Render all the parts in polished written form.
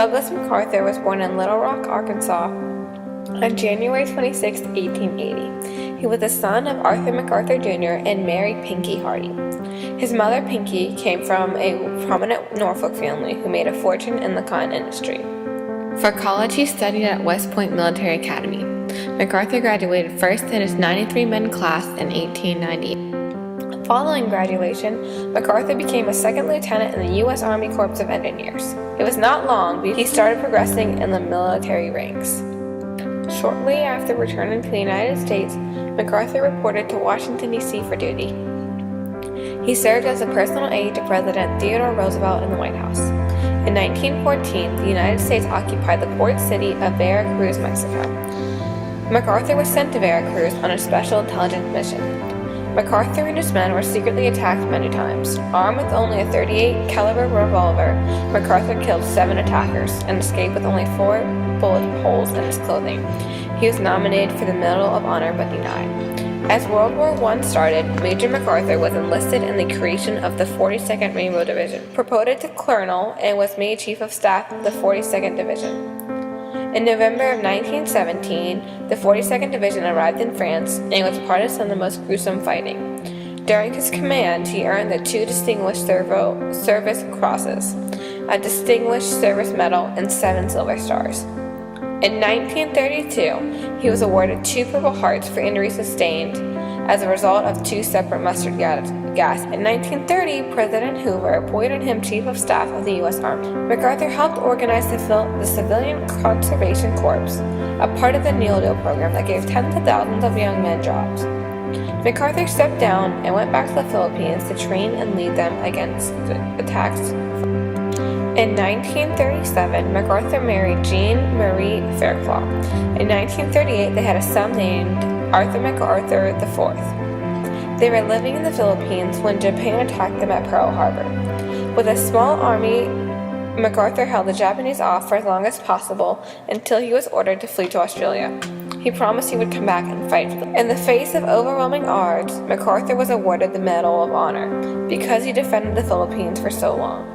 Douglas MacArthur was born in Little Rock, Arkansas on January 26, 1880. He was the son of Arthur MacArthur Jr. and Mary Pinckey Hardy. His mother, Pinckey, came from a prominent Norfolk family who made a fortune in the cotton industry. For college, he studied at West Point Military Academy. MacArthur graduated first in his 93-men class in 1898. Following graduation, MacArthur became a second lieutenant in the U.S. Army Corps of Engineers. It was not long before he started progressing in the military ranks. Shortly after returning to the United States, MacArthur reported to Washington, D.C. for duty. He served as a personal aide to President Theodore Roosevelt in the White House. In 1914, the United States occupied the port city of Veracruz, Mexico. MacArthur was sent to Veracruz on a special intelligence mission. MacArthur and his men were secretly attacked many times. Armed with only a .38 caliber revolver, MacArthur killed 7 attackers and escaped with only 4 bullet holes in his clothing. He was nominated for the Medal of Honor but denied. As World War I started, Major MacArthur was enlisted in the creation of the 42nd Rainbow Division, promoted to colonel, and was made Chief of Staff of the 42nd Division. In November of 1917, the 42nd Division arrived in France and was part of some of the most gruesome fighting. During his command, he earned the 2 Distinguished Service Crosses, a Distinguished Service Medal, and 7 Silver Stars. In 1932, he was awarded 2 Purple Hearts for injuries sustained as a result of 2 separate mustard gas. In 1930, President Hoover appointed him Chief of Staff of the U.S. Army. MacArthur helped organize the Civilian Conservation Corps, a part of the New Deal program that gave tens of thousands of young men jobs. MacArthur stepped down and went back to the Philippines to train and lead them against attacks. In 1937, MacArthur married Jean Marie Fairclough. In 1938, they had a son named Arthur MacArthur IV. They were living in the Philippines when Japan attacked them at Pearl Harbor. With a small army, MacArthur held the Japanese off for as long as possible until he was ordered to flee to Australia. He promised he would come back and fight for them. In the face of overwhelming odds, MacArthur was awarded the Medal of Honor because he defended the Philippines for so long.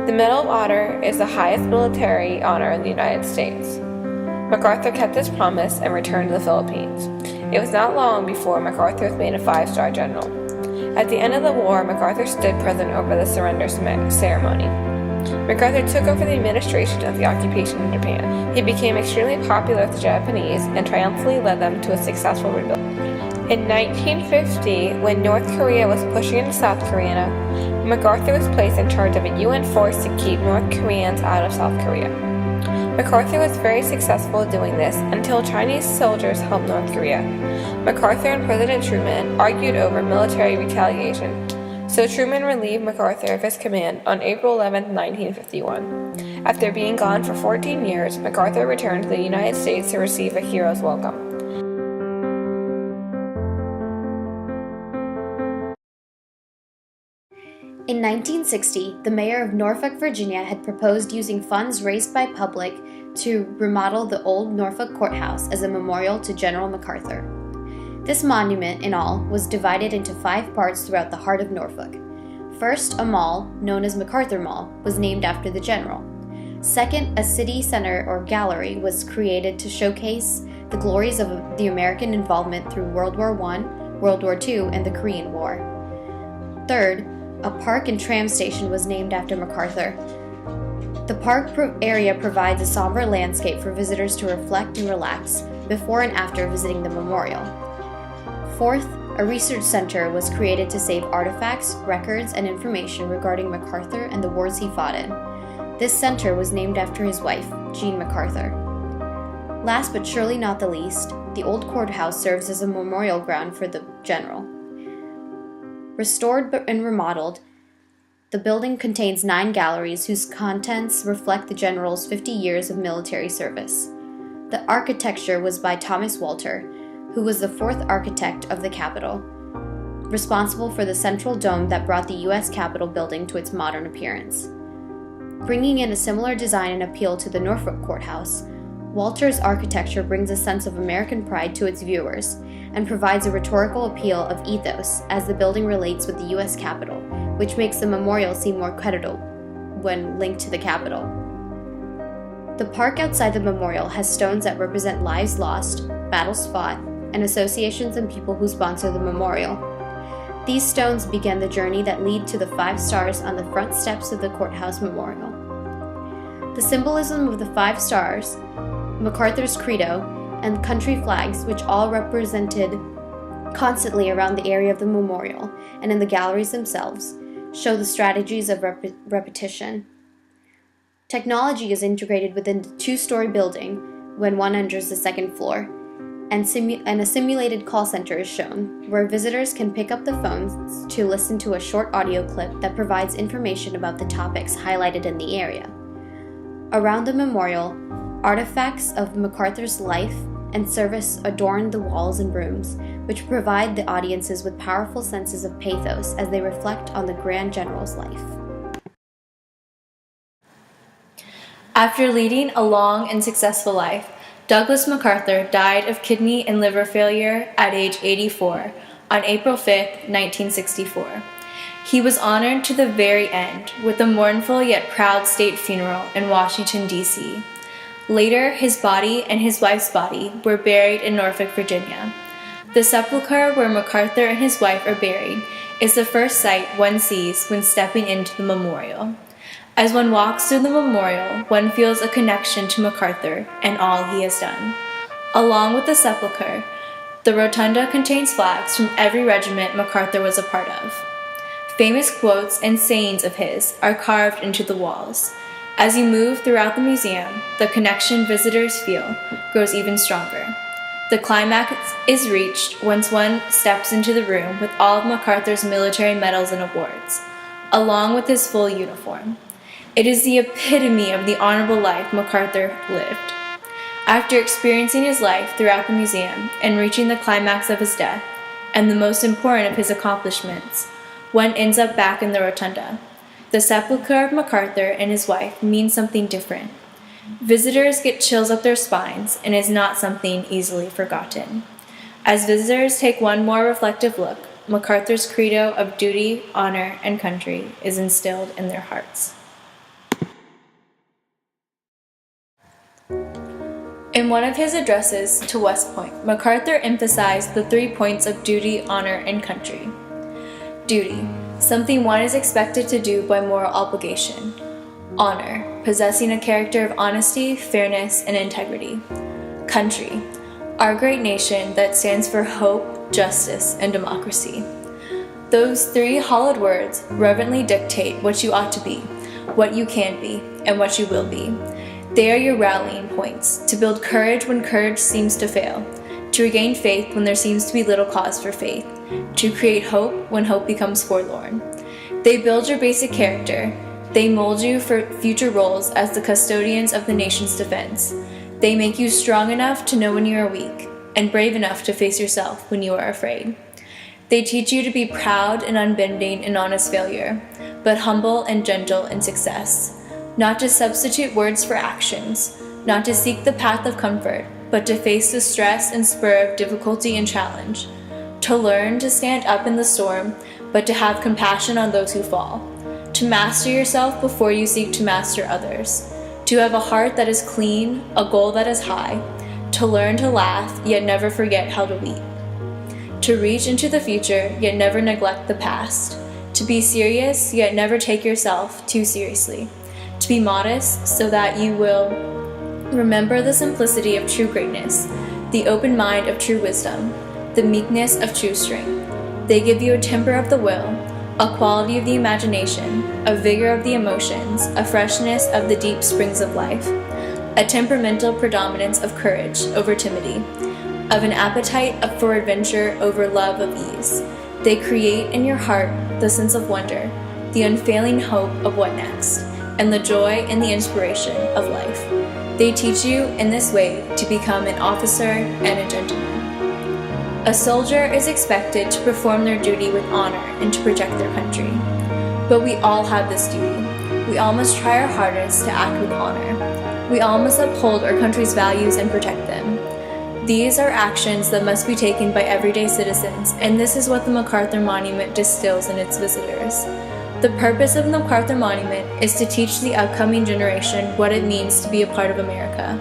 The Medal of Honor is the highest military honor in the United States. MacArthur kept his promise and returned to the Philippines. It was not long before MacArthur was made a 5-star general. At the end of the war, MacArthur stood present over the surrender ceremony. MacArthur took over the administration of the occupation in Japan. He became extremely popular with the Japanese and triumphantly led them to a successful rebuild. In 1950, when North Korea was pushing into South Korea, MacArthur was placed in charge of a UN force to keep North Koreans out of South Korea. MacArthur was very successful at doing this until Chinese soldiers helped North Korea. MacArthur and President Truman argued over military retaliation, so Truman relieved MacArthur of his command on April 11, 1951. After being gone for 14 years, MacArthur returned to the United States to receive a hero's welcome. In 1960, the mayor of Norfolk, Virginia had proposed using funds raised by public to remodel the old Norfolk courthouse as a memorial to General MacArthur. This monument, in all, was divided into 5 parts throughout the heart of Norfolk. First, a mall, known as MacArthur Mall, was named after the general. Second, a city center or gallery was created to showcase the glories of the American involvement through World War I, World War II, and the Korean War. Third, a park and tram station was named after MacArthur. The park area provides a somber landscape for visitors to reflect and relax before and after visiting the memorial. Fourth, a research center was created to save artifacts, records, and information regarding MacArthur and the wars he fought in. This center was named after his wife, Jean MacArthur. Last but surely not the least, the old courthouse serves as a memorial ground for the general. Restored and remodeled, the building contains 9 galleries whose contents reflect the general's 50 years of military service. The architecture was by Thomas Walter, who was the 4th architect of the Capitol, responsible for the central dome that brought the U.S. Capitol building to its modern appearance. Bringing in a similar design and appeal to the Norfolk courthouse, Walter's architecture brings a sense of American pride to its viewers and provides a rhetorical appeal of ethos as the building relates with the U.S. Capitol, which makes the memorial seem more credible when linked to the Capitol. The park outside the memorial has stones that represent lives lost, battles fought, and associations and people who sponsor the memorial. These stones began the journey that lead to the 5 stars on the front steps of the courthouse memorial. The symbolism of the 5 stars, MacArthur's credo, and country flags, which all represented constantly around the area of the memorial and in the galleries themselves, show the strategies of repetition. Technology is integrated within the 2-story building when one enters the 2nd floor, and a simulated call center is shown, where visitors can pick up the phones to listen to a short audio clip that provides information about the topics highlighted in the area. Around the memorial, artifacts of MacArthur's life and service adorn the walls and rooms, which provide the audiences with powerful senses of pathos as they reflect on the Grand General's life. After leading a long and successful life, Douglas MacArthur died of kidney and liver failure at age 84 on April 5, 1964. He was honored to the very end with a mournful yet proud state funeral in Washington, D.C. Later, his body and his wife's body were buried in Norfolk, Virginia. The sepulchre where MacArthur and his wife are buried is the first sight one sees when stepping into the memorial. As one walks through the memorial, one feels a connection to MacArthur and all he has done. Along with the sepulchre, the rotunda contains flags from every regiment MacArthur was a part of. Famous quotes and sayings of his are carved into the walls. As you move throughout the museum, the connection visitors feel grows even stronger. The climax is reached once one steps into the room with all of MacArthur's military medals and awards, along with his full uniform. It is the epitome of the honorable life MacArthur lived. After experiencing his life throughout the museum and reaching the climax of his death, and the most important of his accomplishments, one ends up back in the rotunda. The sepulchre of MacArthur and his wife means something different. Visitors get chills up their spines and is not something easily forgotten. As visitors take one more reflective look, MacArthur's credo of duty, honor, and country is instilled in their hearts. In one of his addresses to West Point, MacArthur emphasized the 3 points of duty, honor, and country. Duty, something one is expected to do by moral obligation. Honor, possessing a character of honesty, fairness, and integrity. Country, our great nation that stands for hope, justice, and democracy. Those 3 hollowed words reverently dictate what you ought to be, what you can be, and what you will be. They are your rallying points, to build courage when courage seems to fail, to regain faith when there seems to be little cause for faith, to create hope when hope becomes forlorn. They build your basic character. They mold you for future roles as the custodians of the nation's defense. They make you strong enough to know when you are weak, and brave enough to face yourself when you are afraid. They teach you to be proud and unbending in honest failure, but humble and gentle in success. Not to substitute words for actions, not to seek the path of comfort, but to face the stress and spur of difficulty and challenge. To learn to stand up in the storm, but to have compassion on those who fall. To master yourself before you seek to master others. To have a heart that is clean, a goal that is high. To learn to laugh, yet never forget how to weep. To reach into the future, yet never neglect the past. To be serious, yet never take yourself too seriously. To be modest, so that you will remember the simplicity of true greatness, the open mind of true wisdom, the meekness of true strength. They give you a temper of the will, a quality of the imagination, a vigor of the emotions, a freshness of the deep springs of life, a temperamental predominance of courage over timidity, of an appetite for adventure over love of ease. They create in your heart the sense of wonder, the unfailing hope of what next, and the joy and the inspiration of life. They teach you in this way to become an officer and a gentleman. A soldier is expected to perform their duty with honor and to protect their country. But we all have this duty. We all must try our hardest to act with honor. We all must uphold our country's values and protect them. These are actions that must be taken by everyday citizens, and this is what the MacArthur Monument distills in its visitors. The purpose of the MacArthur Monument is to teach the upcoming generation what it means to be a part of America,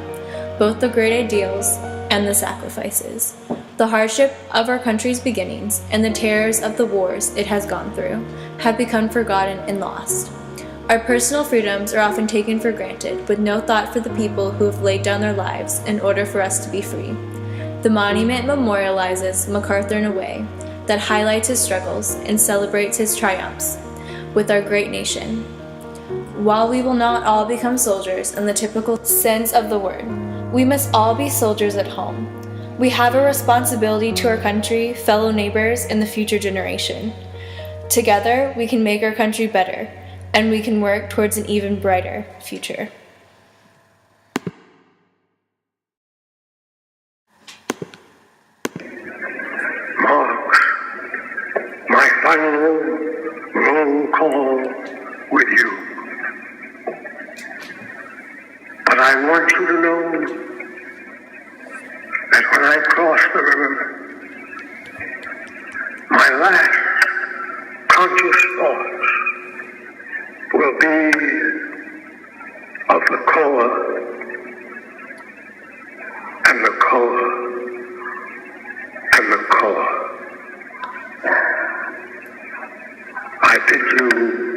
both the great ideals and the sacrifices. The hardship of our country's beginnings and the terrors of the wars it has gone through have become forgotten and lost. Our personal freedoms are often taken for granted, with no thought for the people who have laid down their lives in order for us to be free. The monument memorializes MacArthur in a way that highlights his struggles and celebrates his triumphs with our great nation. While we will not all become soldiers in the typical sense of the word, we must all be soldiers at home. We have a responsibility to our country, fellow neighbors, and the future generation. Together, we can make our country better, and we can work towards an even brighter future. Marks my final roll call with you. But I want you to know that when I cross the river, my last conscious thoughts will be of the Koa and the Koa and the Koa. I bid you